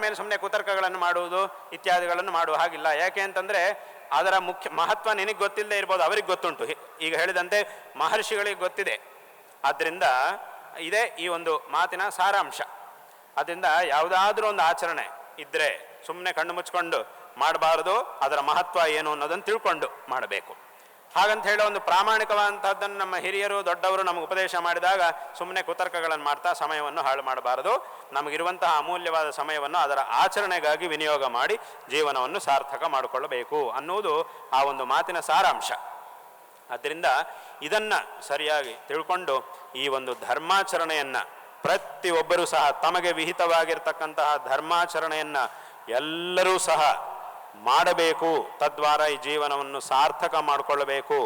ಆಮೇಲೆ ಸುಮ್ಮನೆ ಕುತರ್ಕಗಳನ್ನು ಮಾಡುವುದು ಇತ್ಯಾದಿಗಳನ್ನು ಮಾಡುವ ಹಾಗಿಲ್ಲ. ಯಾಕೆ ಅಂತಂದರೆ ಅದರ ಮುಖ್ಯ ಮಹತ್ವ ನಿನಗೆ ಗೊತ್ತಿಲ್ಲದೆ ಇರ್ಬೋದು, ಅವರಿಗೆ ಗೊತ್ತುಂಟು. ಈಗ ಹೇಳಿದಂತೆ ಮಹರ್ಷಿಗಳಿಗೆ ಗೊತ್ತಿದೆ. ಆದ್ದರಿಂದ ಇದೇ ಈ ಒಂದು ಮಾತಿನ ಸಾರಾಂಶ. ಅದರಿಂದ ಯಾವುದಾದ್ರೂ ಒಂದು ಆಚರಣೆ ಇದ್ದರೆ ಸುಮ್ಮನೆ ಕಣ್ಣು ಮುಚ್ಕೊಂಡು ಮಾಡಬಾರದು, ಅದರ ಮಹತ್ವ ಏನು ಅನ್ನೋದನ್ನು ತಿಳ್ಕೊಂಡು ಮಾಡಬೇಕು. ಹಾಗಂತ ಹೇಳೋ ಒಂದು ಪ್ರಾಮಾಣಿಕವಾದಂಥದ್ದನ್ನು ನಮ್ಮ ಹಿರಿಯರು ದೊಡ್ಡವರು ನಮಗೆ ಉಪದೇಶ ಮಾಡಿದಾಗ ಸುಮ್ಮನೆ ಕುತರ್ಕಗಳನ್ನು ಮಾಡ್ತಾ ಸಮಯವನ್ನು ಹಾಳು ಮಾಡಬಾರದು. ನಮಗಿರುವಂತಹ ಅಮೂಲ್ಯವಾದ ಸಮಯವನ್ನು ಅದರ ಆಚರಣೆಗಾಗಿ ವಿನಿಯೋಗ ಮಾಡಿ ಜೀವನವನ್ನು ಸಾರ್ಥಕ ಮಾಡಿಕೊಳ್ಳಬೇಕು ಅನ್ನುವುದು ಆ ಒಂದು ಮಾತಿನ ಸಾರಾಂಶ. ಆದ್ದರಿಂದ ಇದನ್ನು ಸರಿಯಾಗಿ ತಿಳ್ಕೊಂಡು ಈ ಒಂದು ಧರ್ಮಾಚರಣೆಯನ್ನು ಪ್ರತಿಯೊಬ್ಬರೂ ಸಹ ತಮಗೆ ವಿಹಿತವಾಗಿರ್ತಕ್ಕಂತಹ ಧರ್ಮಾಚರಣೆಯನ್ನು ಎಲ್ಲರೂ ಸಹ ಮಾಡಬೇಕು, ತದ್ವಾರ ಈ ಜೀವನವನ್ನು ಸಾರ್ಥಕ ಮಾಡಿಕೊಳ್ಳಬೇಕು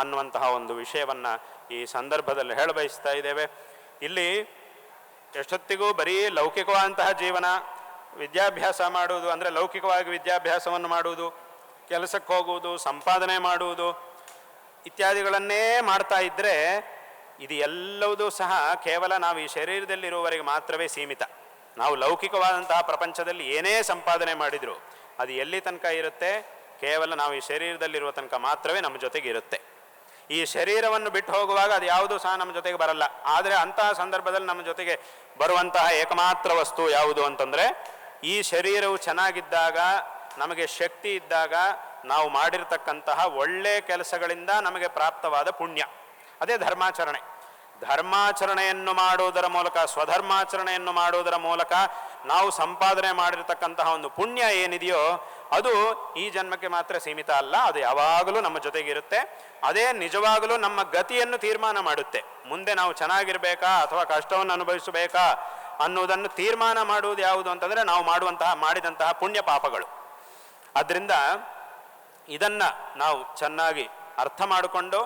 ಅನ್ನುವಂತಹ ಒಂದು ವಿಷಯವನ್ನು ಈ ಸಂದರ್ಭದಲ್ಲಿ ಹೇಳಬಯಸ್ತಾ ಇದ್ದೇವೆ. ಇಲ್ಲಿ ಎಷ್ಟೊತ್ತಿಗೂ ಬರೀ ಲೌಕಿಕವಾದಂತಹ ಜೀವನ, ವಿದ್ಯಾಭ್ಯಾಸ ಮಾಡುವುದು ಅಂದರೆ ಲೌಕಿಕವಾಗಿ ವಿದ್ಯಾಭ್ಯಾಸವನ್ನು ಮಾಡುವುದು, ಕೆಲಸಕ್ಕೆ ಹೋಗುವುದು, ಸಂಪಾದನೆ ಮಾಡುವುದು ಇತ್ಯಾದಿಗಳನ್ನೇ ಮಾಡ್ತಾ ಇದ್ದರೆ ಇದು ಎಲ್ಲವೂ ಸಹ ಕೇವಲ ನಾವು ಈ ಶರೀರದಲ್ಲಿರುವವರೆಗೆ ಮಾತ್ರವೇ ಸೀಮಿತ. ನಾವು ಲೌಕಿಕವಾದಂತಹ ಪ್ರಪಂಚದಲ್ಲಿ ಏನೇ ಸಂಪಾದನೆ ಮಾಡಿದರೂ ಅದು ಎಲ್ಲಿ ತನಕ ಇರುತ್ತೆ? ಕೇವಲ ನಾವು ಈ ಶರೀರದಲ್ಲಿರುವ ತನಕ ಮಾತ್ರವೇ ನಮ್ಮ ಜೊತೆಗೆ ಇರುತ್ತೆ. ಈ ಶರೀರವನ್ನು ಬಿಟ್ಟು ಹೋಗುವಾಗ ಅದು ಯಾವುದೂ ಸಹ ನಮ್ಮ ಜೊತೆಗೆ ಬರಲ್ಲ. ಆದರೆ ಅಂತಹ ಸಂದರ್ಭದಲ್ಲಿ ನಮ್ಮ ಜೊತೆಗೆ ಬರುವಂತಹ ಏಕಮಾತ್ರ ವಸ್ತು ಯಾವುದು ಅಂತಂದರೆ, ಈ ಶರೀರವು ಚೆನ್ನಾಗಿದ್ದಾಗ, ನಮಗೆ ಶಕ್ತಿ ಇದ್ದಾಗ ನಾವು ಮಾಡಿರ್ತಕ್ಕಂತಹ ಒಳ್ಳೆಯ ಕೆಲಸಗಳಿಂದ ನಮಗೆ ಪ್ರಾಪ್ತವಾದ ಪುಣ್ಯ, ಅದೇ ಧರ್ಮಾಚರಣೆ. ಧರ್ಮಾಚರಣೆಯನ್ನು ಮಾಡುವುದರ ಮೂಲಕ, ಸ್ವಧರ್ಮಾಚರಣೆಯನ್ನು ಮಾಡುವುದರ ಮೂಲಕ ನಾವು ಸಂಪಾದನೆ ಮಾಡಿರ್ತಕ್ಕಂತಹ ಒಂದು ಪುಣ್ಯ ಏನಿದೆಯೋ ಅದು ಈ ಜನ್ಮಕ್ಕೆ ಮಾತ್ರ ಸೀಮಿತ ಅಲ್ಲ, ಅದು ಯಾವಾಗಲೂ ನಮ್ಮ ಜೊತೆಗಿರುತ್ತೆ. ಅದೇ ನಿಜವಾಗಲೂ ನಮ್ಮ ಗತಿಯನ್ನು ತೀರ್ಮಾನ ಮಾಡುತ್ತೆ. ಮುಂದೆ ನಾವು ಚೆನ್ನಾಗಿರ್ಬೇಕಾ ಅಥವಾ ಕಷ್ಟವನ್ನು ಅನುಭವಿಸಬೇಕಾ ಅನ್ನುವುದನ್ನು ತೀರ್ಮಾನ ಮಾಡುವುದು ಯಾವುದು ಅಂತಂದರೆ ನಾವು ಮಾಡಿದಂತಹ ಪುಣ್ಯ ಪಾಪಗಳು. ಆದ್ದರಿಂದ ಇದನ್ನು ನಾವು ಚೆನ್ನಾಗಿ ಅರ್ಥ ಮಾಡಿಕೊಂಡು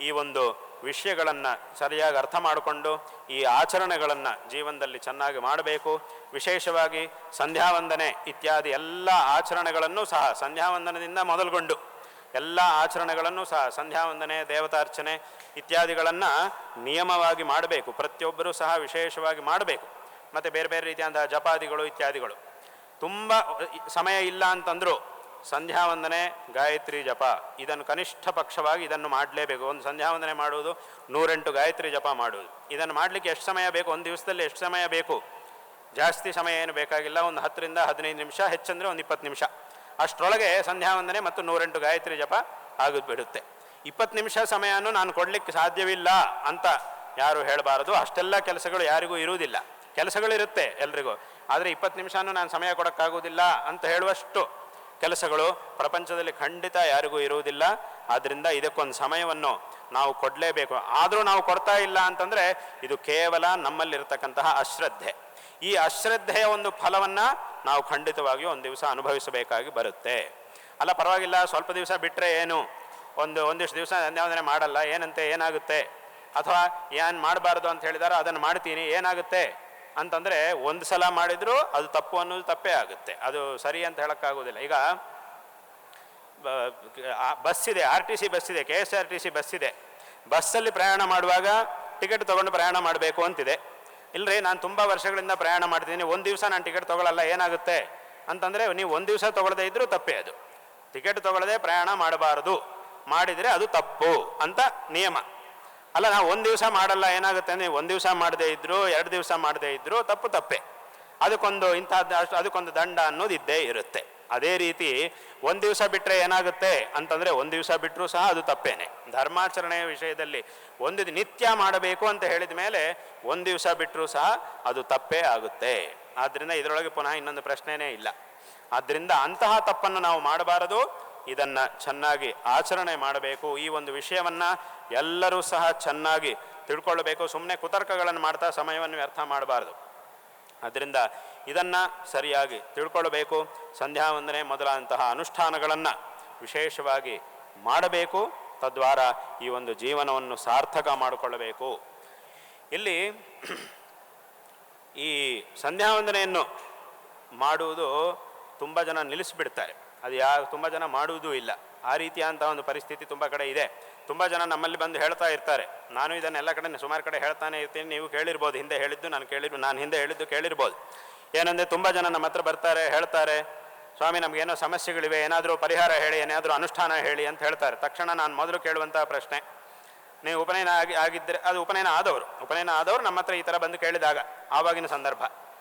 ಈ ಒಂದು ವಿಷಯಗಳನ್ನು ಸರಿಯಾಗಿ ಅರ್ಥ ಮಾಡಿಕೊಂಡು ಈ ಆಚರಣೆಗಳನ್ನು ಜೀವನದಲ್ಲಿ ಚೆನ್ನಾಗಿ ಮಾಡಬೇಕು. ವಿಶೇಷವಾಗಿ ಸಂಧ್ಯಾವಂದನೆ ಇತ್ಯಾದಿ ಎಲ್ಲ ಆಚರಣೆಗಳನ್ನು ಸಹ ಸಂಧ್ಯಾವಂದನದಿಂದ ಮೊದಲುಗೊಂಡು ಎಲ್ಲ ಆಚರಣೆಗಳನ್ನು ಸಹ ಸಂಧ್ಯಾವಂದನೆ, ದೇವತಾರ್ಚನೆ ಇತ್ಯಾದಿಗಳನ್ನು ನಿಯಮವಾಗಿ ಮಾಡಬೇಕು. ಪ್ರತಿಯೊಬ್ಬರೂ ಸಹ ವಿಶೇಷವಾಗಿ ಮಾಡಬೇಕು. ಮತ್ತು ಬೇರೆ ಬೇರೆ ರೀತಿಯಾದ ಜಪಾದಿಗಳು ಇತ್ಯಾದಿಗಳು ತುಂಬ ಸಮಯ ಇಲ್ಲ ಅಂತಂದರೂ ಸಂಧ್ಯಾವಂದನೆ, ಗಾಯತ್ರಿ ಜಪ ಇದನ್ನು ಕನಿಷ್ಠ ಪಕ್ಷವಾಗಿ ಇದನ್ನು ಮಾಡಲೇಬೇಕು. ಒಂದು ಸಂಧ್ಯಾವಂದನೆ ಮಾಡುವುದು 108 ಗಾಯತ್ರಿ ಜಪ ಮಾಡುವುದು, ಇದನ್ನು ಮಾಡಲಿಕ್ಕೆ ಎಷ್ಟು ಸಮಯ ಬೇಕು? ಒಂದು ದಿವಸದಲ್ಲಿ ಎಷ್ಟು ಸಮಯ ಬೇಕು? ಜಾಸ್ತಿ ಸಮಯ ಏನು ಬೇಕಾಗಿಲ್ಲ. ಒಂದು 10 ರಿಂದ 15 ನಿಮಿಷ, ಹೆಚ್ಚಂದರೆ ಒಂದು 20 ನಿಮಿಷ ಅಷ್ಟರೊಳಗೆ ಸಂಧ್ಯಾವಂದನೆ ಮತ್ತು 108 ಗಾಯತ್ರಿ ಜಪ ಆಗಿಬಿಡುತ್ತೆ. 20 ನಿಮಿಷ ಸಮಯನೂ ನಾನು ಕೊಡಲಿಕ್ಕೆ ಸಾಧ್ಯವಿಲ್ಲ ಅಂತ ಯಾರು ಹೇಳಬಾರದು. ಅಷ್ಟೆಲ್ಲ ಕೆಲಸಗಳು ಯಾರಿಗೂ ಇರುವುದಿಲ್ಲ. ಕೆಲಸಗಳಿರುತ್ತೆ ಎಲ್ರಿಗೂ, ಆದರೆ 20 ನಿಮಿಷನೂ ನಾನು ಸಮಯ ಕೊಡೋಕ್ಕಾಗೋದಿಲ್ಲ ಅಂತ ಹೇಳುವಷ್ಟು ಕೆಲಸಗಳು ಪ್ರಪಂಚದಲ್ಲಿ ಖಂಡಿತ ಯಾರಿಗೂ ಇರುವುದಿಲ್ಲ. ಆದ್ದರಿಂದ ಇದಕ್ಕೊಂದು ಸಮಯವನ್ನು ನಾವು ಕೊಡಲೇಬೇಕು. ಆದರೂ ನಾವು ಕೊಡ್ತಾ ಇಲ್ಲ ಅಂತಂದರೆ ಇದು ಕೇವಲ ನಮ್ಮಲ್ಲಿರ್ತಕ್ಕಂತಹ ಅಶ್ರದ್ಧೆ. ಈ ಅಶ್ರದ್ಧೆಯ ಒಂದು ಫಲವನ್ನು ನಾವು ಖಂಡಿತವಾಗಿಯೂ ಒಂದು ದಿವಸ ಅನುಭವಿಸಬೇಕಾಗಿ ಬರುತ್ತೆ. ಅಲ್ಲ ಪರವಾಗಿಲ್ಲ, ಸ್ವಲ್ಪ ದಿವಸ ಬಿಟ್ಟರೆ ಏನು, ಒಂದಿಷ್ಟು ದಿವಸ ಸಂಧ್ಯಾವಂದನೆ ಮಾಡಲ್ಲ ಏನಂತೆ, ಏನಾಗುತ್ತೆ? ಅಥವಾ ಏನು ಮಾಡಬಾರ್ದು ಅಂತ ಹೇಳಿದಾರೋ ಅದನ್ನು ಮಾಡ್ತೀನಿ ಏನಾಗುತ್ತೆ ಅಂತಂದರೆ ಒಂದು ಸಲ ಮಾಡಿದರೂ ಅದು ತಪ್ಪು ಅನ್ನೋದು ತಪ್ಪೇ ಆಗುತ್ತೆ. ಅದು ಸರಿ ಅಂತ ಹೇಳೋಕ್ಕಾಗೋದಿಲ್ಲ. ಈಗ ಬಸ್ಸಿದೆ, RTC ಬಸ್ಸಿದೆ, KSRTC ಬಸ್ಸಿದೆ. ಬಸ್ಸಲ್ಲಿ ಪ್ರಯಾಣ ಮಾಡುವಾಗ ಟಿಕೆಟ್ ತೊಗೊಂಡು ಪ್ರಯಾಣ ಮಾಡಬೇಕು ಅಂತಿದೆ. ಇಲ್ಲರಿ, ನಾನು ತುಂಬ ವರ್ಷಗಳಿಂದ ಪ್ರಯಾಣ ಮಾಡ್ತೀನಿ, ಒಂದು ದಿವಸ ನಾನು ಟಿಕೆಟ್ ತೊಗೊಳ್ಳಲ್ಲ ಏನಾಗುತ್ತೆ ಅಂತಂದರೆ, ನೀವು ಒಂದು ದಿವಸ ತೊಗೊಳ್ಳದೇ ಇದ್ದರೂ ತಪ್ಪೇ. ಅದು ಟಿಕೆಟ್ ತೊಗೊಳ್ಳದೆ ಪ್ರಯಾಣ ಮಾಡಬಾರದು, ಮಾಡಿದರೆ ಅದು ತಪ್ಪು ಅಂತ ನಿಯಮ. ಅಲ್ಲ, ನಾವು ಒಂದು ದಿವಸ ಮಾಡಲ್ಲ ಏನಾಗುತ್ತೆ ಅಂದರೆ, ಒಂದು ದಿವಸ ಮಾಡದೇ ಇದ್ದರೂ 2 ದಿವಸ ಮಾಡದೇ ಇದ್ದರೂ ತಪ್ಪೇ. ಅದಕ್ಕೊಂದು ದಂಡ ಅನ್ನೋದು ಇದ್ದೇ ಇರುತ್ತೆ. ಅದೇ ರೀತಿ ಒಂದು ದಿವಸ ಬಿಟ್ಟರೆ ಏನಾಗುತ್ತೆ ಅಂತಂದರೆ, ಒಂದು ದಿವಸ ಬಿಟ್ಟರೂ ಸಹ ಅದು ತಪ್ಪೇನೆ. ಧರ್ಮಾಚರಣೆಯ ವಿಷಯದಲ್ಲಿ ನಿತ್ಯ ಮಾಡಬೇಕು ಅಂತ ಹೇಳಿದ ಮೇಲೆ ಒಂದು ದಿವಸ ಬಿಟ್ಟರೂ ಸಹ ಅದು ತಪ್ಪೇ ಆಗುತ್ತೆ. ಆದ್ದರಿಂದ ಇದರೊಳಗೆ ಪುನಃ ಇನ್ನೊಂದು ಪ್ರಶ್ನೆನೇ ಇಲ್ಲ. ಆದ್ದರಿಂದ ಅಂತಹ ತಪ್ಪನ್ನು ನಾವು ಮಾಡಬಾರದು. ಇದನ್ನು ಚೆನ್ನಾಗಿ ಆಚರಣೆ ಮಾಡಬೇಕು. ಈ ಒಂದು ವಿಷಯವನ್ನು ಎಲ್ಲರೂ ಸಹ ಚೆನ್ನಾಗಿ ತಿಳ್ಕೊಳ್ಬೇಕು. ಸುಮ್ಮನೆ ಕುತರ್ಕಗಳನ್ನು ಮಾಡ್ತಾ ಸಮಯವನ್ನು ವ್ಯರ್ಥ ಮಾಡಬಾರ್ದು. ಆದ್ದರಿಂದ ಇದನ್ನು ಸರಿಯಾಗಿ ತಿಳ್ಕೊಳ್ಬೇಕು. ಸಂಧ್ಯಾವಂದನೆ ಮೊದಲಾದಂತಹ ಅನುಷ್ಠಾನಗಳನ್ನು ವಿಶೇಷವಾಗಿ ಮಾಡಬೇಕು. ತದ್ವಾರ ಈ ಒಂದು ಜೀವನವನ್ನು ಸಾರ್ಥಕ ಮಾಡಿಕೊಳ್ಳಬೇಕು. ಇಲ್ಲಿ ಈ ಸಂಧ್ಯಾವಂದನೆಯನ್ನು ಮಾಡುವುದು ತುಂಬ ಜನ ನಿಲ್ಲಿಸಿಬಿಡ್ತಾರೆ. ಅದು ತುಂಬ ಜನ ಮಾಡುವುದೂ ಇಲ್ಲ. ಆ ರೀತಿಯಾದಂಥ ಒಂದು ಪರಿಸ್ಥಿತಿ ತುಂಬ ಕಡೆ ಇದೆ. ತುಂಬ ಜನ ನಮ್ಮಲ್ಲಿ ಬಂದು ಹೇಳ್ತಾ ಇರ್ತಾರೆ. ನಾನು ಇದನ್ನೆಲ್ಲ ಕಡೆ ಸುಮಾರು ಕಡೆ ಹೇಳ್ತಾನೆ ಇರ್ತೀನಿ. ನೀವು ಕೇಳಿರ್ಬೋದು, ಹಿಂದೆ ಹೇಳಿದ್ದು ನಾನು ಹಿಂದೆ ಹೇಳಿದ್ದು ಕೇಳಿರ್ಬೋದು. ಏನಂದರೆ ತುಂಬ ಜನ ನಮ್ಮ ಹತ್ರ ಬರ್ತಾರೆ, ಹೇಳ್ತಾರೆ, ಸ್ವಾಮಿ ನಮಗೇನೋ ಸಮಸ್ಯೆಗಳಿವೆ, ಏನಾದರೂ ಪರಿಹಾರ ಹೇಳಿ, ಏನಾದರೂ ಅನುಷ್ಠಾನ ಹೇಳಿ ಅಂತ ಹೇಳ್ತಾರೆ. ತಕ್ಷಣ ನಾನು ಮೊದಲು ಕೇಳುವಂತಹ ಪ್ರಶ್ನೆ, ನೀವು ಉಪನಯನ ಆಗಿದ್ದರೆ, ಅದು ಉಪನಯನ ಆದವರು ನಮ್ಮ ಹತ್ರ ಈ ಥರ ಬಂದು ಕೇಳಿದಾಗ ಆವಾಗಿನ ಸಂದರ್ಭ,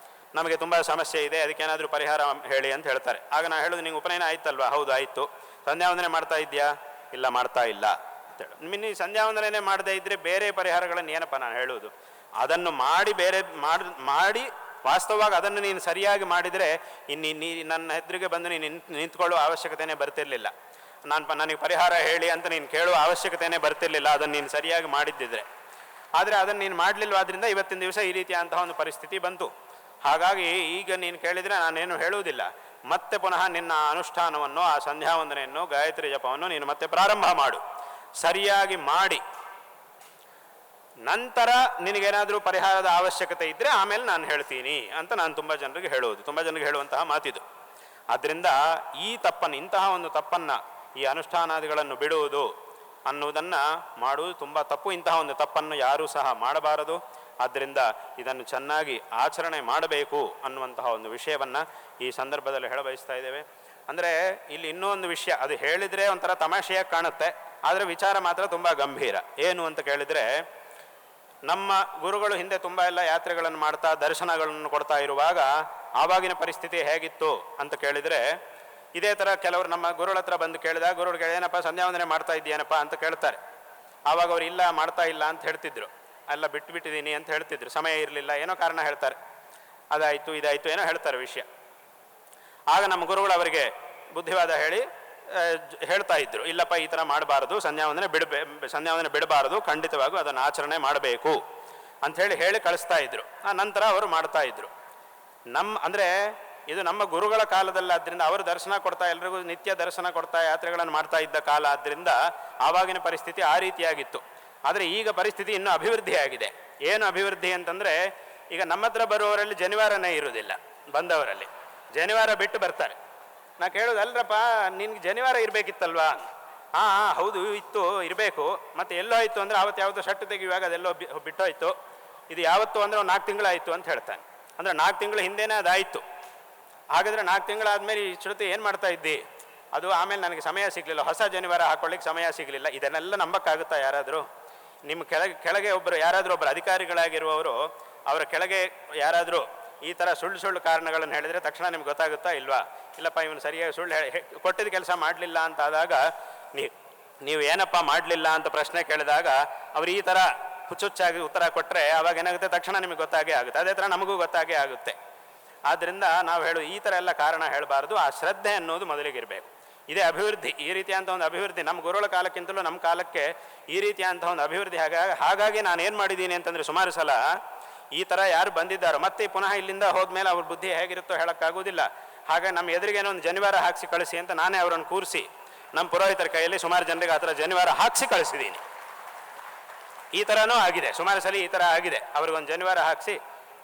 ನಮಗೆ ತುಂಬ ಸಮಸ್ಯೆ ಇದೆ, ಅದಕ್ಕೇನಾದರೂ ಪರಿಹಾರ ಹೇಳಿ ಅಂತ ಹೇಳ್ತಾರೆ. ಆಗ ನಾನು ಹೇಳೋದು, ನೀವು ಉಪನಯನ ಆಯ್ತಲ್ವಾ? ಹೌದು ಆಯಿತು. ಸಂಧ್ಯಾವಂದನೆ ಮಾಡ್ತಾ ಇದೆಯಾ? ಇಲ್ಲ ಮಾಡ್ತಾ ಇಲ್ಲ ಅಂತೇಳಿ. ನೀನು ಸಂಧ್ಯಾವಂದನೆ ಮಾಡದೇ ಇದ್ದರೆ ಬೇರೆ ಪರಿಹಾರಗಳನ್ನು ಏನಪ್ಪ ನಾನು ಹೇಳುವುದು? ಅದನ್ನು ಮಾಡಿ ಮಾಡಿ ವಾಸ್ತವವಾಗಿ ಅದನ್ನು ನೀನು ಸರಿಯಾಗಿ ಮಾಡಿದರೆ ನೀ ನನ್ನ ಎದುರಿಗೆ ಬಂದು ನೀನು ನಿಂತ್ಕೊಳ್ಳುವ ಅವಶ್ಯಕತೆಯೇ ಬರ್ತಿರ್ಲಿಲ್ಲ. ನನಗೆ ಪರಿಹಾರ ಹೇಳಿ ಅಂತ ನೀನು ಕೇಳುವ ಅವಶ್ಯಕತೆಯೇ ಬರ್ತಿರ್ಲಿಲ್ಲ, ಅದನ್ನು ನೀನು ಸರಿಯಾಗಿ ಮಾಡಿದ್ದಿದ್ರೆ. ಆದರೆ ಅದನ್ನು ನೀನು ಮಾಡಲಿಲ್ಲವಾದ್ರಿಂದ ಇವತ್ತಿನ ದಿವಸ ಈ ರೀತಿಯಾದಂತಹ ಒಂದು ಪರಿಸ್ಥಿತಿ ಬಂತು. ಹಾಗಾಗಿ ಈಗ ನೀನು ಕೇಳಿದರೆ ನಾನೇನು ಹೇಳುವುದಿಲ್ಲ. ಮತ್ತೆ ಪುನಃ ನಿನ್ನ ಅನುಷ್ಠಾನವನ್ನು, ಆ ಸಂಧ್ಯಾವಂದನೆಯನ್ನು, ಗಾಯತ್ರಿ ಜಪವನ್ನು ನೀನು ಮತ್ತೆ ಪ್ರಾರಂಭ ಮಾಡು. ಸರಿಯಾಗಿ ಮಾಡಿ ನಂತರ ನಿನಗೇನಾದರೂ ಪರಿಹಾರದ ಅವಶ್ಯಕತೆ ಇದ್ದರೆ ಆಮೇಲೆ ನಾನು ಹೇಳ್ತೀನಿ ಅಂತ ನಾನು ತುಂಬ ಜನರಿಗೆ ಹೇಳುವಂತಹ ಮಾತಿದು. ಆದ್ದರಿಂದ ಇಂತಹ ಒಂದು ತಪ್ಪನ್ನು, ಈ ಅನುಷ್ಠಾನಾದಿಗಳನ್ನು ಬಿಡುವುದು ಅನ್ನುವುದನ್ನು ಮಾಡುವುದು ತುಂಬ ತಪ್ಪು. ಇಂತಹ ಒಂದು ತಪ್ಪನ್ನು ಯಾರೂ ಸಹ ಮಾಡಬಾರದು. ಆದ್ದರಿಂದ ಇದನ್ನು ಚೆನ್ನಾಗಿ ಆಚರಣೆ ಮಾಡಬೇಕು ಅನ್ನುವಂತಹ ಒಂದು ವಿಷಯವನ್ನು ಈ ಸಂದರ್ಭದಲ್ಲಿ ಹೇಳಬಯಸ್ತಾ ಇದ್ದೇವೆ. ಅಂದರೆ ಇಲ್ಲಿ ಇನ್ನೂ ಒಂದು ವಿಷಯ, ಅದು ಹೇಳಿದರೆ ಒಂಥರ ತಮಾಷೆಯಾಗಿ ಕಾಣುತ್ತೆ, ಆದರೆ ವಿಚಾರ ಮಾತ್ರ ತುಂಬ ಗಂಭೀರ. ಏನು ಅಂತ ಕೇಳಿದರೆ, ನಮ್ಮ ಗುರುಗಳು ಹಿಂದೆ ತುಂಬ ಎಲ್ಲ ಯಾತ್ರೆಗಳನ್ನು ಮಾಡ್ತಾ ದರ್ಶನಗಳನ್ನು ಕೊಡ್ತಾ ಇರುವಾಗ ಆವಾಗಿನ ಪರಿಸ್ಥಿತಿ ಹೇಗಿತ್ತು ಅಂತ ಕೇಳಿದರೆ, ಇದೇ ಥರ ಕೆಲವರು ನಮ್ಮ ಗುರುಗಳ ಹತ್ರ ಬಂದು ಕೇಳಿದಾಗ, ಗುರುಗಳು ಏನಪ್ಪ ಸಂಧ್ಯಾವಂದನೆ ಮಾಡ್ತಾ ಇದ್ದೀಯನಪ್ಪ ಅಂತ ಕೇಳ್ತಾರೆ. ಆವಾಗ ಅವರು ಇಲ್ಲ ಮಾಡ್ತಾ ಇಲ್ಲ ಅಂತ ಹೇಳ್ತಿದ್ರು, ಎಲ್ಲ ಬಿಟ್ಟಿದ್ದೀನಿ ಅಂತ ಹೇಳ್ತಿದ್ರು, ಸಮಯ ಇರಲಿಲ್ಲ, ಏನೋ ಕಾರಣ ಹೇಳ್ತಾರೆ, ಅದಾಯಿತು ಇದಾಯಿತು ಏನೋ ಹೇಳ್ತಾರೆ ವಿಷಯ. ಆಗ ನಮ್ಮ ಗುರುಗಳು ಅವರಿಗೆ ಬುದ್ಧಿವಾದ ಹೇಳಿ ಹೇಳ್ತಾ ಇದ್ರು, ಇಲ್ಲಪ್ಪ ಈ ಥರ ಮಾಡಬಾರ್ದು, ಸಂಧ್ಯಾವಂದನೆ ಬಿಡಬಾರದು, ಖಂಡಿತವಾಗೂ ಅದನ್ನು ಆಚರಣೆ ಮಾಡಬೇಕು ಅಂಥೇಳಿ ಕಳಿಸ್ತಾ ಇದ್ರು. ಆ ನಂತರ ಅವರು ಮಾಡ್ತಾ ಇದ್ರು. ಅಂದರೆ ಇದು ನಮ್ಮ ಗುರುಗಳ ಕಾಲದಲ್ಲಾದ್ದರಿಂದ ಅವರು ದರ್ಶನ ಕೊಡ್ತಾ, ಎಲ್ರಿಗೂ ನಿತ್ಯ ದರ್ಶನ ಕೊಡ್ತಾ ಯಾತ್ರೆಗಳನ್ನು ಮಾಡ್ತಾ ಇದ್ದ ಕಾಲ ಆದ್ದರಿಂದ ಆವಾಗಿನ ಪರಿಸ್ಥಿತಿ ಆ ರೀತಿಯಾಗಿತ್ತು. ಆದರೆ ಈಗ ಪರಿಸ್ಥಿತಿ ಇನ್ನೂ ಅಭಿವೃದ್ಧಿ ಆಗಿದೆ. ಏನು ಅಭಿವೃದ್ಧಿ ಅಂತಂದರೆ, ಈಗ ನಮ್ಮ ಹತ್ರ ಬರುವವರಲ್ಲಿ ಜನಿವಾರನೇ ಇರುವುದಿಲ್ಲ, ಬಂದವರಲ್ಲಿ ಜನಿವಾರ ಬಿಟ್ಟು ಬರ್ತಾರೆ. ನಾ ಕೇಳೋದು, ಅಲ್ರಪ್ಪ ನಿನ್ಗೆ ಜನಿವಾರ ಇರಬೇಕಿತ್ತಲ್ವಾ? ಹೌದು ಇತ್ತು, ಇರಬೇಕು, ಮತ್ತು ಎಲ್ಲೋ ಆಯಿತು ಅಂದರೆ ಆವತ್ತು ಯಾವತ್ತೋ ಶರ್ಟ್ ತೆಗೆಯುವಾಗ ಅದೆಲ್ಲೋ ಬಿಟ್ಟೋಯ್ತು, ಇದು ಯಾವತ್ತು ಅಂದರೆ ಒಂದು 4 ತಿಂಗಳಾಯಿತು ಅಂತ ಹೇಳ್ತಾನೆ. ಅಂದರೆ 4 ತಿಂಗಳ ಹಿಂದೆನೇ ಅದಾಯಿತು. ಹಾಗಾದರೆ 4 ತಿಂಗಳಾದಮೇಲೆ ಇಷ್ಟೊತ್ತು ಏನು ಮಾಡ್ತಾ ಇದ್ದಿ? ಅದು ಆಮೇಲೆ ನನಗೆ ಸಮಯ ಸಿಗಲಿಲ್ಲ, ಹೊಸ ಜನಿವಾರ ಹಾಕೊಳ್ಳಿಕ್ಕೆ ಸಮಯ ಸಿಗಲಿಲ್ಲ. ಇದನ್ನೆಲ್ಲ ನಂಬಕ್ಕಾಗುತ್ತಾ ಯಾರಾದರೂ? ನಿಮ್ಮ ಕೆಳಗೆ ಯಾರಾದರೂ ಒಬ್ಬರು ಅಧಿಕಾರಿಗಳಾಗಿರುವವರು, ಅವರ ಕೆಳಗೆ ಯಾರಾದರೂ ಈ ಥರ ಸುಳ್ಳು ಕಾರಣಗಳನ್ನು ಹೇಳಿದರೆ ತಕ್ಷಣ ನಿಮ್ಗೆ ಗೊತ್ತಾಗುತ್ತಾ ಇಲ್ವಾ? ಇಲ್ಲಪ್ಪ ಇವನು ಸರಿಯಾಗಿ ಸುಳ್ಳು ಕೊಟ್ಟಿದ್ದ ಕೆಲಸ ಮಾಡಲಿಲ್ಲ ಅಂತ ಆದಾಗ ನೀವು ಏನಪ್ಪ ಮಾಡಲಿಲ್ಲ ಅಂತ ಪ್ರಶ್ನೆ ಕೇಳಿದಾಗ ಅವರು ಈ ಥರ ಹುಚ್ಚುಚ್ಚಾಗಿ ಉತ್ತರ ಕೊಟ್ಟರೆ ಅವಾಗ ಏನಾಗುತ್ತೆ, ತಕ್ಷಣ ನಿಮಗೆ ಗೊತ್ತಾಗೇ ಆಗುತ್ತೆ. ಅದೇ ಥರ ನಮಗೂ ಗೊತ್ತಾಗೇ ಆಗುತ್ತೆ. ಆದ್ದರಿಂದ ನಾವು ಈ ಥರ ಎಲ್ಲ ಕಾರಣ ಹೇಳಬಾರ್ದು. ಆ ಶ್ರದ್ಧೆ ಅನ್ನೋದು ಮೊದಲಿಗಿರಬೇಕು. ಇದೇ ಅಭಿವೃದ್ಧಿ. ಈ ರೀತಿಯಾದಂಥ ಒಂದು ಅಭಿವೃದ್ಧಿ ನಮ್ಮ ಗುರುಗಳ ಕಾಲಕ್ಕಿಂತಲೂ ನಮ್ಮ ಕಾಲಕ್ಕೆ ಈ ರೀತಿಯಾದಂಥ ಒಂದು ಅಭಿವೃದ್ಧಿ. ಹಾಗಾಗಿ ನಾನು ಏನು ಮಾಡಿದ್ದೀನಿ ಅಂತಂದರೆ, ಸುಮಾರು ಸಲ ಈ ಥರ ಯಾರು ಬಂದಿದ್ದಾರೋ ಮತ್ತೆ ಪುನಃ ಇಲ್ಲಿಂದ ಹೋದ್ಮೇಲೆ ಅವ್ರ ಬುದ್ಧಿ ಹೇಗಿರುತ್ತೋ ಹೇಳೋಕ್ಕಾಗೋದಿಲ್ಲ. ಹಾಗಾಗಿ ನಮ್ಮ ಎದುರಿಗೇನೋ ಒಂದು ಜನಿವಾರ ಹಾಕಿಸಿ ಕಳಿಸಿ ಅಂತ ನಾನೇ ಅವರನ್ನು ಕೂರಿಸಿ ನಮ್ಮ ಪುರೋಹಿತರ ಕೈಯಲ್ಲಿ ಸುಮಾರು ಜನರಿಗೆ ಆ ಥರ ಜನಿವಾರ ಹಾಕಿಸಿ ಕಳಿಸಿದ್ದೀನಿ. ಈ ಥರನೂ ಆಗಿದೆ, ಸುಮಾರು ಸಲ ಈ ಥರ ಆಗಿದೆ. ಅವ್ರಿಗೊಂದು ಜನಿವಾರ ಹಾಕಿಸಿ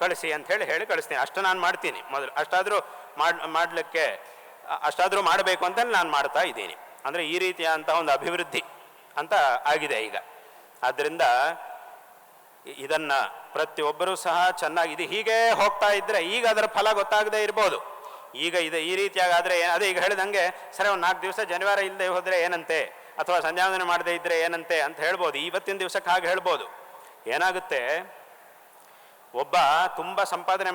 ಕಳಿಸಿ ಅಂತ ಹೇಳಿ ಕಳಿಸ್ತೀನಿ. ಅಷ್ಟು ನಾನು ಮಾಡ್ತೀನಿ ಮೊದಲು. ಅಷ್ಟಾದರೂ ಮಾಡಬೇಕು ಅಂತ ನಾನು ಮಾಡ್ತಾ ಇದ್ದೀನಿ. ಅಂದರೆ ಈ ರೀತಿಯಾದಂಥ ಒಂದು ಅಭಿವೃದ್ಧಿ ಅಂತ ಆಗಿದೆ ಈಗ. ಆದ್ದರಿಂದ ಇದನ್ನು ಪ್ರತಿಯೊಬ್ಬರೂ ಸಹ ಚೆನ್ನಾಗಿ, ಇದು ಹೀಗೆ ಹೋಗ್ತಾ ಇದ್ದರೆ ಈಗ ಅದರ ಫಲ ಗೊತ್ತಾಗದೇ ಇರ್ಬೋದು. ಈಗ ಈ ರೀತಿಯಾಗಾದರೆ ಅದೇ ಈಗ ಹೇಳಿದಂಗೆ, ಸರಿ ಒಂದು 4 ದಿವಸ ಜನಿವಾರ ಇಲ್ಲದೆ ಹೋದರೆ ಏನಂತೆ, ಅಥವಾ ಸಂಧ್ಯಾವಂದನೆ ಮಾಡದೇ ಇದ್ದರೆ ಏನಂತೆ ಅಂತ ಹೇಳ್ಬೋದು. ಇವತ್ತಿನ ದಿವಸಕ್ಕೆ ಹಾಗೆ ಹೇಳ್ಬೋದು. ಏನಾಗುತ್ತೆ, ಒಬ್ಬ ತುಂಬ ಸಂಪಾದನೆ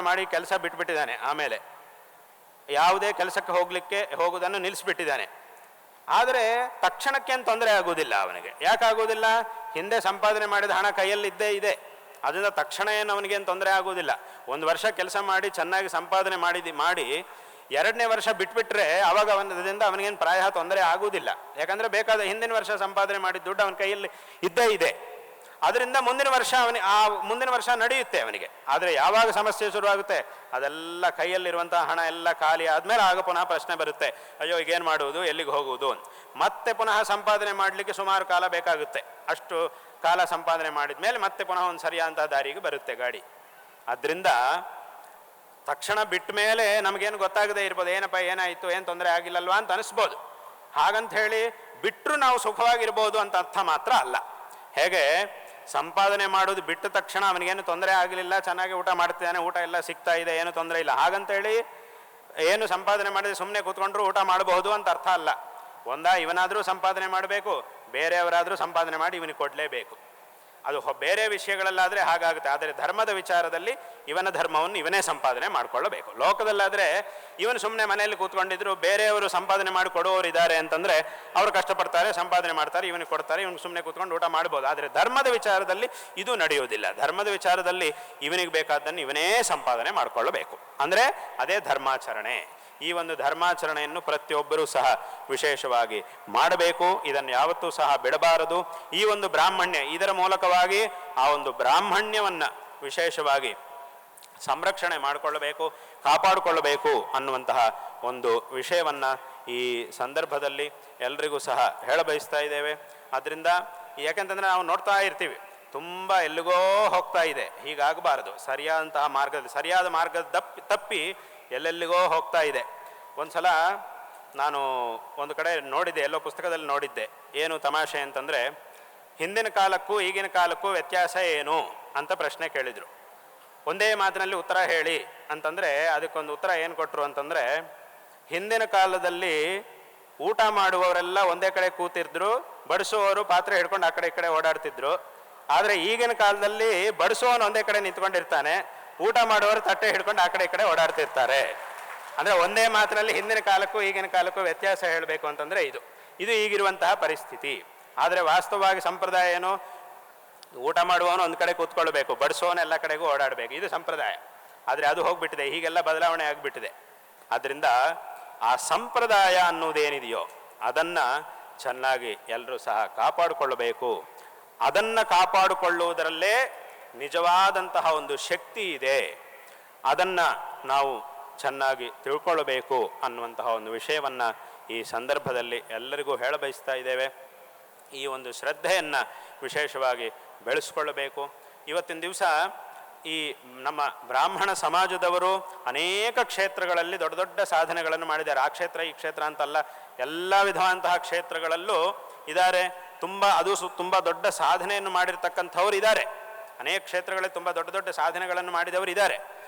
ಮಾಡಿ ಕೆಲಸ ಬಿಟ್ಬಿಟ್ಟಿದ್ದಾನೆ, ಆಮೇಲೆ ಯಾವುದೇ ಕೆಲಸಕ್ಕೆ ಹೋಗೋದನ್ನು ನಿಲ್ಲಿಸ್ಬಿಟ್ಟಿದ್ದಾನೆ. ಆದರೆ ತಕ್ಷಣಕ್ಕೇನು ತೊಂದರೆ ಆಗೋದಿಲ್ಲ ಅವನಿಗೆ. ಯಾಕಾಗೋದಿಲ್ಲ? ಹಿಂದೆ ಸಂಪಾದನೆ ಮಾಡಿದ ಹಣ ಕೈಯಲ್ಲಿದ್ದೇ ಇದೆ. ಅದರಿಂದ ತಕ್ಷಣ ಏನು ಅವನಿಗೇನು ತೊಂದರೆ ಆಗೋದಿಲ್ಲ. 1 ವರ್ಷ ಕೆಲಸ ಮಾಡಿ ಚೆನ್ನಾಗಿ ಸಂಪಾದನೆ ಮಾಡಿ 2ನೇ ವರ್ಷ ಬಿಟ್ಬಿಟ್ರೆ ಅವಾಗ ಅದರಿಂದ ಅವನಿಗೇನು ಪ್ರಾಯ ತೊಂದರೆ ಆಗುವುದಿಲ್ಲ. ಯಾಕಂದರೆ ಬೇಕಾದ ಹಿಂದಿನ ವರ್ಷ ಸಂಪಾದನೆ ಮಾಡಿದ ದುಡ್ಡು ಅವನ ಕೈಯಲ್ಲಿ ಇದ್ದೇ ಇದೆ. ಅದರಿಂದ ಮುಂದಿನ ವರ್ಷ ನಡೆಯುತ್ತೆ ಅವನಿಗೆ. ಆದರೆ ಯಾವಾಗ ಸಮಸ್ಯೆ ಶುರುವಾಗುತ್ತೆ, ಅದೆಲ್ಲ ಕೈಯಲ್ಲಿರುವಂತಹ ಹಣ ಎಲ್ಲ ಖಾಲಿ ಆದಮೇಲೆ ಆಗ ಪುನಃ ಪ್ರಶ್ನೆ ಬರುತ್ತೆ, ಅಯ್ಯೋ ಈಗೇನು ಮಾಡುವುದು, ಎಲ್ಲಿಗೆ ಹೋಗುವುದು. ಮತ್ತೆ ಪುನಃ ಸಂಪಾದನೆ ಮಾಡಲಿಕ್ಕೆ ಸುಮಾರು ಕಾಲ ಬೇಕಾಗುತ್ತೆ. ಅಷ್ಟು ಕಾಲ ಸಂಪಾದನೆ ಮಾಡಿದ ಮೇಲೆ ಮತ್ತೆ ಪುನಃ ಒಂದು ಸರಿಯಾದಂತಹ ದಾರಿಗೆ ಬರುತ್ತೆ ಗಾಡಿ. ಆದ್ದರಿಂದ ತಕ್ಷಣ ಬಿಟ್ಟ ಮೇಲೆ ನಮಗೇನು ಗೊತ್ತಾಗದೇ ಇರ್ಬೋದು, ಏನಪ್ಪ ಏನಾಯಿತು, ಏನು ತೊಂದರೆ ಆಗಿಲ್ಲಲ್ವಾ ಅಂತ ಅನಿಸ್ಬೋದು. ಹಾಗಂತ ಹೇಳಿ ಬಿಟ್ಟರು ನಾವು ಸುಖವಾಗಿರ್ಬೋದು ಅಂತ ಅರ್ಥ ಮಾತ್ರ ಅಲ್ಲ. ಹೇಗೆ ಸಂಪಾದನೆ ಮಾಡೋದು ಬಿಟ್ಟ ತಕ್ಷಣ ಅವನಿಗೇನು ತೊಂದರೆ ಆಗಲಿಲ್ಲ, ಚೆನ್ನಾಗಿ ಊಟ ಮಾಡ್ತಿದ್ದಾನೆ, ಊಟ ಎಲ್ಲ ಸಿಗ್ತಾ ಇದೆ, ಏನು ತೊಂದರೆ ಇಲ್ಲ, ಹಾಗಂತೇಳಿ ಏನು ಸಂಪಾದನೆ ಮಾಡಿದ್ರೆ ಸುಮ್ಮನೆ ಕೂತ್ಕೊಂಡ್ರು ಊಟ ಮಾಡಬಹುದು ಅಂತ ಅರ್ಥ ಅಲ್ಲ. ಇವನಾದರೂ ಸಂಪಾದನೆ ಮಾಡಬೇಕು, ಬೇರೆಯವರಾದರೂ ಸಂಪಾದನೆ ಮಾಡಿ ಇವನಿಗೆ ಕೊಡಲೇಬೇಕು. ಅದು ಬೇರೆ ವಿಷಯಗಳಲ್ಲಾದರೆ ಹಾಗಾಗುತ್ತೆ. ಆದರೆ ಧರ್ಮದ ವಿಚಾರದಲ್ಲಿ ಇವನ ಧರ್ಮವನ್ನು ಇವನೇ ಸಂಪಾದನೆ ಮಾಡಿಕೊಳ್ಳಬೇಕು. ಲೋಕದಲ್ಲಾದರೆ ಇವನು ಸುಮ್ಮನೆ ಮನೆಯಲ್ಲಿ ಕೂತ್ಕೊಂಡಿದ್ರು, ಬೇರೆಯವರು ಸಂಪಾದನೆ ಮಾಡಿ ಕೊಡುವವರು ಇದ್ದಾರೆ ಅಂತಂದರೆ ಅವರು ಕಷ್ಟಪಡ್ತಾರೆ, ಸಂಪಾದನೆ ಮಾಡ್ತಾರೆ, ಇವನಿಗೆ ಕೊಡ್ತಾರೆ, ಇವನಿಗೆ ಸುಮ್ಮನೆ ಕೂತ್ಕೊಂಡು ಊಟ ಮಾಡ್ಬೋದು. ಆದರೆ ಧರ್ಮದ ವಿಚಾರದಲ್ಲಿ ಇದು ನಡೆಯುವುದಿಲ್ಲ. ಧರ್ಮದ ವಿಚಾರದಲ್ಲಿ ಇವನಿಗೆ ಬೇಕಾದ್ದನ್ನು ಇವನೇ ಸಂಪಾದನೆ ಮಾಡಿಕೊಳ್ಳಬೇಕು. ಅಂದರೆ ಅದೇ ಧರ್ಮಾಚರಣೆ. ಈ ಒಂದು ಧರ್ಮಾಚರಣೆಯನ್ನು ಪ್ರತಿಯೊಬ್ಬರೂ ಸಹ ವಿಶೇಷವಾಗಿ ಮಾಡಬೇಕು. ಇದನ್ನು ಯಾವತ್ತೂ ಸಹ ಬಿಡಬಾರದು. ಈ ಒಂದು ಬ್ರಾಹ್ಮಣ್ಯ, ಇದರ ಮೂಲಕವಾಗಿ ಆ ಒಂದು ಬ್ರಾಹ್ಮಣ್ಯವನ್ನು ವಿಶೇಷವಾಗಿ ಸಂರಕ್ಷಣೆ ಮಾಡಿಕೊಳ್ಳಬೇಕು, ಕಾಪಾಡಿಕೊಳ್ಳಬೇಕು ಅನ್ನುವಂತಹ ಒಂದು ವಿಷಯವನ್ನು ಈ ಸಂದರ್ಭದಲ್ಲಿ ಎಲ್ರಿಗೂ ಸಹ ಹೇಳಬಯಸ್ತಾ ಇದ್ದೇವೆ. ಆದ್ದರಿಂದ ಯಾಕೆಂತಂದರೆ ನಾವು ನೋಡ್ತಾ ಇರ್ತೀವಿ, ತುಂಬ ಎಲ್ಲಿಗೋ ಹೋಗ್ತಾ ಇದೆ. ಹೀಗಾಗಬಾರದು. ಸರಿಯಾದಂತಹ ಮಾರ್ಗದಲ್ಲಿ, ಸರಿಯಾದ ಮಾರ್ಗದ ತಪ್ಪಿ ಎಲ್ಲೆಲ್ಲಿಗೋ ಹೋಗ್ತಾ ಇದೆ. ಒಂದು ಸಲ ನಾನು ಒಂದು ಕಡೆ ನೋಡಿದ್ದೆ, ಎಲ್ಲೋ ಪುಸ್ತಕದಲ್ಲಿ ನೋಡಿದ್ದೆ. ಏನು ತಮಾಷೆ ಅಂತಂದರೆ, ಹಿಂದಿನ ಕಾಲಕ್ಕೂ ಈಗಿನ ಕಾಲಕ್ಕೂ ವ್ಯತ್ಯಾಸ ಏನು ಅಂತ ಪ್ರಶ್ನೆ ಕೇಳಿದರು. ಒಂದೇ ಮಾತಿನಲ್ಲಿ ಉತ್ತರ ಹೇಳಿ ಅಂತಂದರೆ ಅದಕ್ಕೊಂದು ಉತ್ತರ ಏನು ಕೊಟ್ಟರು ಅಂತಂದರೆ, ಹಿಂದಿನ ಕಾಲದಲ್ಲಿ ಊಟ ಮಾಡುವವರೆಲ್ಲ ಒಂದೇ ಕಡೆ ಕೂತಿದ್ರು, ಬಡಿಸುವವರು ಪಾತ್ರೆ ಹಿಡ್ಕೊಂಡು ಆ ಕಡೆ ಈ ಕಡೆ ಓಡಾಡ್ತಿದ್ರು. ಆದರೆ ಈಗಿನ ಕಾಲದಲ್ಲಿ ಬಡಿಸುವವನು ಒಂದೇ ಕಡೆ ನಿಂತ್ಕೊಂಡಿರ್ತಾನೆ, ಊಟ ಮಾಡುವವರು ತಟ್ಟೆ ಹಿಡ್ಕೊಂಡು ಆ ಕಡೆ ಈ ಕಡೆ ಓಡಾಡ್ತಿರ್ತಾರೆ. ಅಂದರೆ ಒಂದೇ ಮಾತಿನಲ್ಲಿ ಹಿಂದಿನ ಕಾಲಕ್ಕೂ ಈಗಿನ ಕಾಲಕ್ಕೂ ವ್ಯತ್ಯಾಸ ಹೇಳಬೇಕು ಅಂತಂದರೆ ಇದು ಈಗಿರುವಂತಹ ಪರಿಸ್ಥಿತಿ. ಆದರೆ ವಾಸ್ತವವಾಗಿ ಸಂಪ್ರದಾಯ ಏನು? ಊಟ ಮಾಡುವವನು ಒಂದು ಕಡೆ ಕೂತ್ಕೊಳ್ಬೇಕು, ಬಡಿಸೋನು ಎಲ್ಲ ಕಡೆಗೂ ಓಡಾಡಬೇಕು, ಇದು ಸಂಪ್ರದಾಯ. ಆದರೆ ಅದು ಹೋಗ್ಬಿಟ್ಟಿದೆ, ಹೀಗೆಲ್ಲ ಬದಲಾವಣೆ ಆಗಿಬಿಟ್ಟಿದೆ. ಆದ್ದರಿಂದ ಆ ಸಂಪ್ರದಾಯ ಅನ್ನುವುದೇನಿದೆಯೋ ಅದನ್ನು ಚೆನ್ನಾಗಿ ಎಲ್ಲರೂ ಸಹ ಕಾಪಾಡಿಕೊಳ್ಳಬೇಕು. ಅದನ್ನು ಕಾಪಾಡಿಕೊಳ್ಳುವುದರಲ್ಲೇ ನಿಜವಾದಂತಹ ಒಂದು ಶಕ್ತಿ ಇದೆ. ಅದನ್ನು ನಾವು ಚೆನ್ನಾಗಿ ತಿಳ್ಕೊಳ್ಳಬೇಕು ಅನ್ನುವಂತಹ ಒಂದು ವಿಷಯವನ್ನು ಈ ಸಂದರ್ಭದಲ್ಲಿ ಎಲ್ಲರಿಗೂ ಹೇಳಬಯಸ್ತಾ ಇದ್ದೇವೆ. ಈ ಒಂದು ಶ್ರದ್ಧೆಯನ್ನು ವಿಶೇಷವಾಗಿ ಬೆಳೆಸ್ಕೊಳ್ಳಬೇಕು. ಇವತ್ತಿನ ದಿವಸ ಈ ನಮ್ಮ ಬ್ರಾಹ್ಮಣ ಸಮಾಜದವರು ಅನೇಕ ಕ್ಷೇತ್ರಗಳಲ್ಲಿ ದೊಡ್ಡ ದೊಡ್ಡ ಸಾಧನೆಗಳನ್ನು ಮಾಡಿದ್ದಾರೆ. ಆ ಕ್ಷೇತ್ರ ಈ ಕ್ಷೇತ್ರ ಅಂತಲ್ಲ, ಎಲ್ಲ ವಿಧವಾದಂತಹ ಕ್ಷೇತ್ರಗಳಲ್ಲೂ ಇದ್ದಾರೆ. ತುಂಬ ದೊಡ್ಡ ಸಾಧನೆಯನ್ನು ಮಾಡಿರ್ತಕ್ಕಂಥವ್ರು ಇದ್ದಾರೆ. ಅನೇಕ ಕ್ಷೇತ್ರಗಳಲ್ಲಿ ತುಂಬ ದೊಡ್ಡ ದೊಡ್ಡ ಸಾಧನೆಗಳನ್ನು ಮಾಡಿದವರು ಇದ್ದಾರೆ.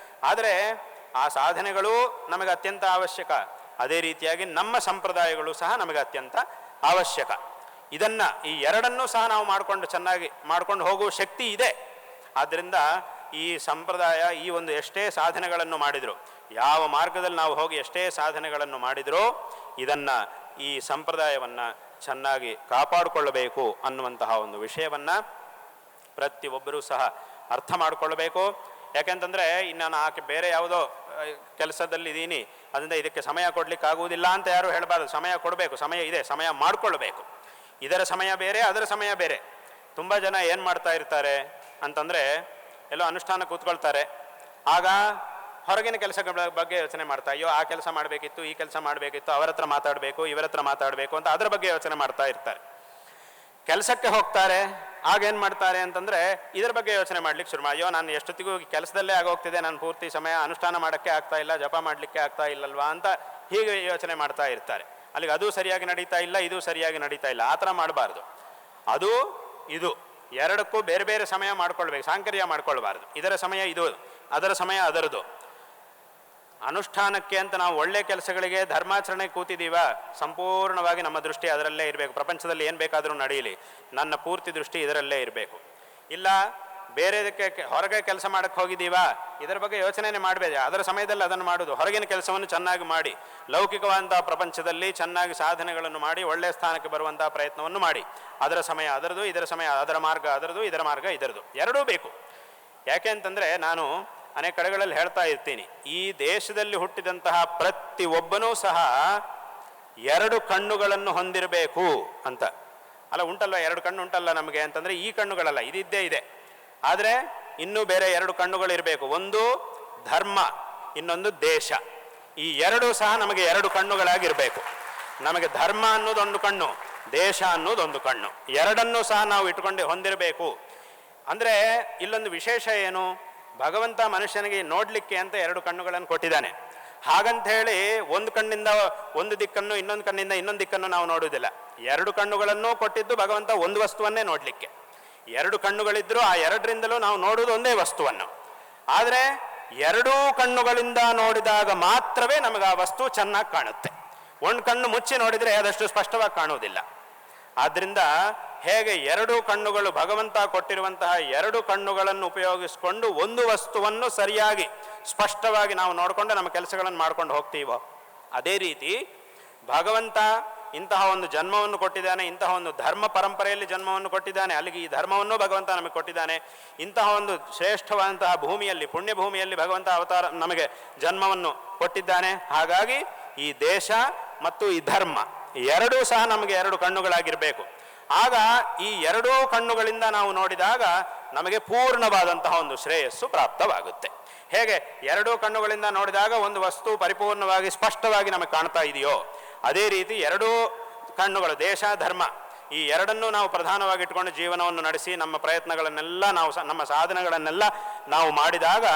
ಆದರೆ ಆ ಸಾಧನೆಗಳು ನಮಗೆ ಅತ್ಯಂತ ಅವಶ್ಯಕ. ಅದೇ ರೀತಿಯಾಗಿ ನಮ್ಮ ಸಂಪ್ರದಾಯಗಳು ಸಹ ನಮಗೆ ಅತ್ಯಂತ ಅವಶ್ಯಕ. ಈ ಎರಡನ್ನೂ ಸಹ ನಾವು ಚೆನ್ನಾಗಿ ಮಾಡ್ಕೊಂಡು ಹೋಗುವ ಶಕ್ತಿ ಇದೆ. ಆದ್ದರಿಂದ ಈ ಸಂಪ್ರದಾಯ ಈ ಒಂದು ಎಷ್ಟೇ ಸಾಧನೆಗಳನ್ನು ಮಾಡಿದ್ರು, ಯಾವ ಮಾರ್ಗದಲ್ಲಿ ನಾವು ಹೋಗಿ ಎಷ್ಟೇ ಸಾಧನೆಗಳನ್ನು ಮಾಡಿದರೂ ಈ ಸಂಪ್ರದಾಯವನ್ನು ಚೆನ್ನಾಗಿ ಕಾಪಾಡಿಕೊಳ್ಳಬೇಕು ಅನ್ನುವಂತಹ ಒಂದು ವಿಷಯವನ್ನು ಪ್ರತಿಯೊಬ್ಬರೂ ಸಹ ಅರ್ಥ ಮಾಡಿಕೊಳ್ಳಬೇಕು. ಯಾಕೆಂತಂದರೆ ನಾನು ಬೇರೆ ಯಾವುದೋ ಕೆಲಸದಲ್ಲಿ ಇದ್ದೀನಿ, ಅದರಿಂದ ಇದಕ್ಕೆ ಸಮಯ ಕೊಡಲಿಕ್ಕೆ ಆಗುವುದಿಲ್ಲ ಅಂತ ಯಾರು ಹೇಳಬಾರ್ದು. ಸಮಯ ಕೊಡಬೇಕು, ಸಮಯ ಇದೆ, ಸಮಯ ಮಾಡಿಕೊಳ್ಳಬೇಕು. ಇದರ ಸಮಯ ಬೇರೆ, ಅದರ ಸಮಯ ಬೇರೆ. ತುಂಬ ಜನ ಏನು ಮಾಡ್ತಾ ಇರ್ತಾರೆ ಅಂತಂದರೆ, ಎಲ್ಲೋ ಅನುಷ್ಠಾನ ಕೂತ್ಕೊಳ್ತಾರೆ, ಆಗ ಹೊರಗಿನ ಕೆಲಸಗಳ ಬಗ್ಗೆ ಯೋಚನೆ ಮಾಡ್ತಾ, ಅಯ್ಯೋ ಆ ಕೆಲಸ ಮಾಡಬೇಕಿತ್ತು, ಈ ಕೆಲಸ ಮಾಡಬೇಕಿತ್ತು, ಅವರ ಹತ್ರ ಮಾತಾಡಬೇಕು, ಇವರ ಹತ್ರ ಮಾತಾಡಬೇಕು ಅಂತ ಅದರ ಬಗ್ಗೆ ಯೋಚನೆ ಮಾಡ್ತಾ ಇರ್ತಾರೆ. ಕೆಲಸಕ್ಕೆ ಹೋಗ್ತಾರೆ, ಆಗೇನು ಮಾಡ್ತಾರೆ ಅಂತಂದರೆ ಇದರ ಬಗ್ಗೆ ಯೋಚನೆ ಮಾಡ್ಲಿಕ್ಕೆ ಶುರು ಮಾಡಿ, ಅಯ್ಯೋ ನಾನು ಎಷ್ಟೊತ್ತಿಗೂ ಕೆಲಸದಲ್ಲೇ ಆಗೋಗ್ತಿದೆ, ನಾನು ಪೂರ್ತಿ ಸಮಯ ಅನುಷ್ಠಾನ ಮಾಡೋಕ್ಕೆ ಆಗ್ತಾ ಇಲ್ಲ, ಜಪ ಮಾಡಲಿಕ್ಕೆ ಆಗ್ತಾ ಇಲ್ಲಲ್ವಾ ಅಂತ ಹೀಗೆ ಯೋಚನೆ ಮಾಡ್ತಾ ಇರ್ತಾರೆ. ಅಲ್ಲಿಗೆ ಅದು ಸರಿಯಾಗಿ ನಡೀತಾ ಇಲ್ಲ, ಇದು ಸರಿಯಾಗಿ ನಡೀತಾ ಇಲ್ಲ. ಆ ಥರ ಮಾಡಬಾರ್ದು. ಇದು ಎರಡಕ್ಕೂ ಬೇರೆ ಬೇರೆ ಸಮಯ ಮಾಡ್ಕೊಳ್ಬೇಕು, ಸಾಂಕರ್ಯ ಮಾಡ್ಕೊಳ್ಬಾರ್ದು. ಇದರ ಸಮಯ ಇದು, ಅದರ ಸಮಯ ಅದರದು. ಅನುಷ್ಠಾನಕ್ಕೆ ಅಂತ ನಾವು ಒಳ್ಳೆ ಕೆಲಸಗಳಿಗೆ ಧರ್ಮಾಚರಣೆ ಕೂತಿದ್ದೀವ, ಸಂಪೂರ್ಣವಾಗಿ ನಮ್ಮ ದೃಷ್ಟಿ ಅದರಲ್ಲೇ ಇರಬೇಕು. ಪ್ರಪಂಚದಲ್ಲಿ ಏನು ಬೇಕಾದರೂ ನಡೆಯಲಿ, ನನ್ನ ಪೂರ್ತಿ ದೃಷ್ಟಿ ಇದರಲ್ಲೇ ಇರಬೇಕು. ಇಲ್ಲ ಬೇರೆದಕ್ಕೆ ಹೊರಗೆ ಕೆಲಸ ಮಾಡೋಕ್ಕೆ ಹೋಗಿದ್ದೀವಾ, ಇದರ ಬಗ್ಗೆ ಯೋಚನೆ ಮಾಡಬೇಡಿ. ಅದರ ಸಮಯದಲ್ಲಿ ಅದನ್ನು ಮಾಡೋದು, ಹೊರಗಿನ ಕೆಲಸವನ್ನು ಚೆನ್ನಾಗಿ ಮಾಡಿ, ಲೌಕಿಕವಾದಂತಹ ಪ್ರಪಂಚದಲ್ಲಿ ಚೆನ್ನಾಗಿ ಸಾಧನೆಗಳನ್ನು ಮಾಡಿ ಒಳ್ಳೆಯ ಸ್ಥಾನಕ್ಕೆ ಬರುವಂತಹ ಪ್ರಯತ್ನವನ್ನು ಮಾಡಿ. ಅದರ ಸಮಯ ಅದರದು, ಇದರ ಸಮಯ ಅದರ ಮಾರ್ಗ ಅದರದು, ಇದರ ಮಾರ್ಗ ಇದರದು, ಎರಡೂ ಬೇಕು. ಯಾಕೆ ಅಂತಂದರೆ ನಾನು ಅನೇಕ ಕಡೆಗಳಲ್ಲಿ ಹೇಳ್ತಾ ಇರ್ತೀನಿ, ಈ ದೇಶದಲ್ಲಿ ಹುಟ್ಟಿದಂತಹ ಪ್ರತಿಯೊಬ್ಬನೂ ಸಹ ಎರಡು ಕಣ್ಣುಗಳನ್ನು ಹೊಂದಿರಬೇಕು ಅಂತ. ಅಲ್ಲ ಉಂಟಲ್ವ, ಎರಡು ಕಣ್ಣು ಉಂಟಲ್ಲ ನಮಗೆ ಅಂತಂದರೆ, ಈ ಕಣ್ಣುಗಳಲ್ಲ, ಇದಿದ್ದೇ ಇದೆ. ಆದರೆ ಇನ್ನೂ ಬೇರೆ ಎರಡು ಕಣ್ಣುಗಳಿರಬೇಕು. ಒಂದು ಧರ್ಮ, ಇನ್ನೊಂದು ದೇಶ. ಈ ಎರಡೂ ಸಹ ನಮಗೆ ಎರಡು ಕಣ್ಣುಗಳಾಗಿರಬೇಕು. ನಮಗೆ ಧರ್ಮ ಅನ್ನೋದೊಂದು ಕಣ್ಣು, ದೇಶ ಅನ್ನೋದೊಂದು ಕಣ್ಣು, ಎರಡನ್ನೂ ಸಹ ನಾವು ಇಟ್ಕೊಂಡು ಹೊಂದಿರಬೇಕು. ಅಂದರೆ ಇಲ್ಲೊಂದು ವಿಶೇಷ ಏನು, ಭಗವಂತ ಮನುಷ್ಯನಿಗೆ ನೋಡಲಿಕ್ಕೆ ಅಂತ ಎರಡು ಕಣ್ಣುಗಳನ್ನು ಕೊಟ್ಟಿದ್ದಾನೆ. ಹಾಗಂತ ಹೇಳಿ ಒಂದು ಕಣ್ಣಿಂದ ಒಂದು ದಿಕ್ಕನ್ನು, ಇನ್ನೊಂದು ಕಣ್ಣಿಂದ ಇನ್ನೊಂದು ದಿಕ್ಕನ್ನು ನಾವು ನೋಡುವುದಿಲ್ಲ. ಎರಡು ಕಣ್ಣುಗಳನ್ನೂ ಕೊಟ್ಟಿದ್ದು ಭಗವಂತ ಒಂದು ವಸ್ತುವನ್ನೇ ನೋಡಲಿಕ್ಕೆ. ಎರಡು ಕಣ್ಣುಗಳಿದ್ರೂ ಆ ಎರಡರಿಂದಲೂ ನಾವು ನೋಡುವುದು ಒಂದೇ ವಸ್ತುವನ್ನು. ಆದರೆ ಎರಡೂ ಕಣ್ಣುಗಳಿಂದ ನೋಡಿದಾಗ ಮಾತ್ರವೇ ನಮಗೆ ಆ ವಸ್ತು ಚೆನ್ನಾಗಿ ಕಾಣುತ್ತೆ. ಒಂದು ಕಣ್ಣು ಮುಚ್ಚಿ ನೋಡಿದರೆ ಅದಷ್ಟು ಸ್ಪಷ್ಟವಾಗಿ ಕಾಣುವುದಿಲ್ಲ. ಆದ್ದರಿಂದ ಹೇಗೆ ಎರಡು ಕಣ್ಣುಗಳು, ಭಗವಂತ ಕೊಟ್ಟಿರುವಂತಹ ಎರಡು ಕಣ್ಣುಗಳನ್ನು ಉಪಯೋಗಿಸಿಕೊಂಡು ಒಂದು ವಸ್ತುವನ್ನು ಸರಿಯಾಗಿ ಸ್ಪಷ್ಟವಾಗಿ ನಾವು ನೋಡಿಕೊಂಡು ನಮ್ಮ ಕೆಲಸಗಳನ್ನು ಮಾಡ್ಕೊಂಡು ಹೋಗ್ತೀವೋ, ಅದೇ ರೀತಿ ಭಗವಂತ ಇಂತಹ ಒಂದು ಜನ್ಮವನ್ನು ಕೊಟ್ಟಿದ್ದಾನೆ, ಇಂತಹ ಒಂದು ಧರ್ಮ ಪರಂಪರೆಯಲ್ಲಿ ಜನ್ಮವನ್ನು ಕೊಟ್ಟಿದ್ದಾನೆ, ಅಲ್ಲಿಗೆ ಈ ಧರ್ಮವನ್ನು ಭಗವಂತ ನಮಗೆ ಕೊಟ್ಟಿದ್ದಾನೆ. ಇಂತಹ ಒಂದು ಶ್ರೇಷ್ಠವಾದಂತಹ ಭೂಮಿಯಲ್ಲಿ, ಪುಣ್ಯ ಭೂಮಿಯಲ್ಲಿ ಭಗವಂತ ಅವತಾರ ನಮಗೆ ಜನ್ಮವನ್ನು ಕೊಟ್ಟಿದ್ದಾನೆ. ಹಾಗಾಗಿ ಈ ದೇಶ ಮತ್ತು ಈ ಧರ್ಮ ಎರಡೂ ಸಹ ನಮಗೆ ಎರಡು ಕಣ್ಣುಗಳಾಗಿರಬೇಕು. ಆಗ ಈ ಎರಡೂ ಕಣ್ಣುಗಳಿಂದ ನಾವು ನೋಡಿದಾಗ ನಮಗೆ ಪೂರ್ಣವಾದಂತಹ ಒಂದು ಶ್ರೇಯಸ್ಸು ಪ್ರಾಪ್ತವಾಗುತ್ತೆ. ಹೇಗೆ ಎರಡೂ ಕಣ್ಣುಗಳಿಂದ ನೋಡಿದಾಗ ಒಂದು ವಸ್ತು ಪರಿಪೂರ್ಣವಾಗಿ ಸ್ಪಷ್ಟವಾಗಿ ನಮಗೆ ಕಾಣ್ತಾ ಇದೆಯೋ, ಅದೇ ರೀತಿ ಎರಡೂ ಕಣ್ಣುಗಳು, ದೇಶ ಧರ್ಮ, ಈ ಎರಡನ್ನೂ ನಾವು ಪ್ರಧಾನವಾಗಿ ಇಟ್ಕೊಂಡು ಜೀವನವನ್ನು ನಡೆಸಿ ನಮ್ಮ ಪ್ರಯತ್ನಗಳನ್ನೆಲ್ಲ ನಾವು ನಮ್ಮ ಸಾಧನೆಗಳನ್ನೆಲ್ಲ ನಾವು ಮಾಡಿದಾಗ